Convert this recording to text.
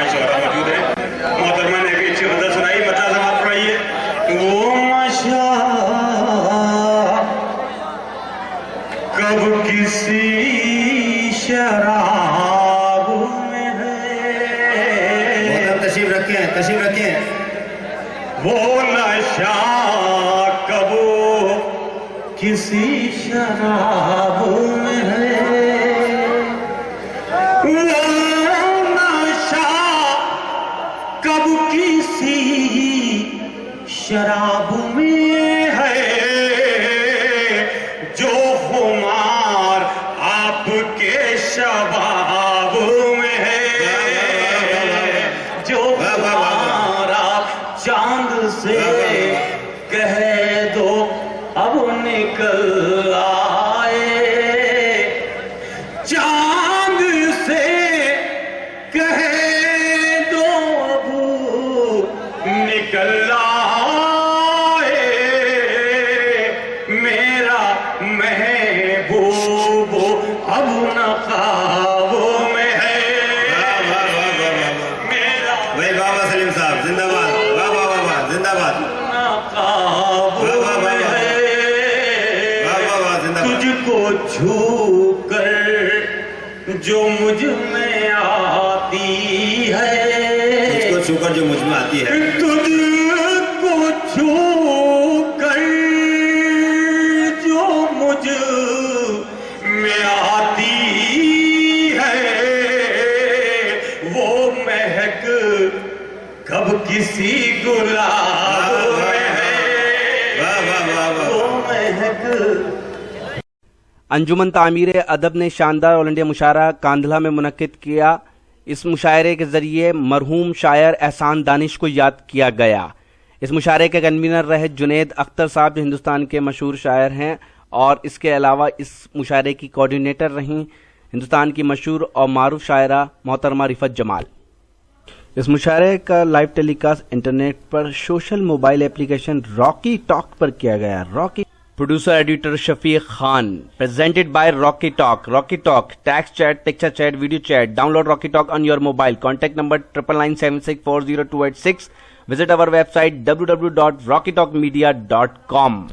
यहाँ शोहरा मौजूद है। मोहतरमा ने भी अच्छी गजल सुनाई, मतलब समात पढ़ाइए। वो मशा कब किसी शराब में है, तशरीफ रखें। वो नशा कब किसी शराब में है, वो नशा कब किसी शराब में है, जो खुमार आपके शबाब में है, जो हमारा चांद से कह दो अब निकल आए, चांद से कह दो अब निकल आए, मेरा महबूब अब न ख्वाबों में है, मेरा भाई बाबा सलीम साहब जिंदाबाद। वाह वाह वाह वाह, जिंदाबाद। तुझको छू कर जो मुझ में आती है, तुझको छू कर जो मुझ में आती है, तुझको छू कर जो मुझ में आती है, वो महक कब किसी गुलाब में है, वो महक। अंजुमन तामीर अदब ने शानदार ऑल इंडिया मुशायरा कांधला में मुनक्किद किया। इस मुशायरे के जरिए मरहूम शायर एहसान दानिश को याद किया गया। इस मुशायरे के कन्वीनर रहे जुनेद अख्तर साहब, जो हिंदुस्तान के मशहूर शायर हैं, और इसके अलावा इस मुशायरे की कोऑर्डिनेटर रहीं हिंदुस्तान की मशहूर और मारूफ शायरा मोहतरमा रिफत जमाल। इस मुशायरे का लाइव टेलीकास्ट इंटरनेट पर social mobile application Rocky Talk पर किया गया। Rocky producer editor Shafiq Khan, presented by Rocky Talk. Rocky Talk, text chat, picture chat, video chat. Download Rocky Talk on your mobile. Contact number 9997640286। Visit our website www.rockytalkmedia.com।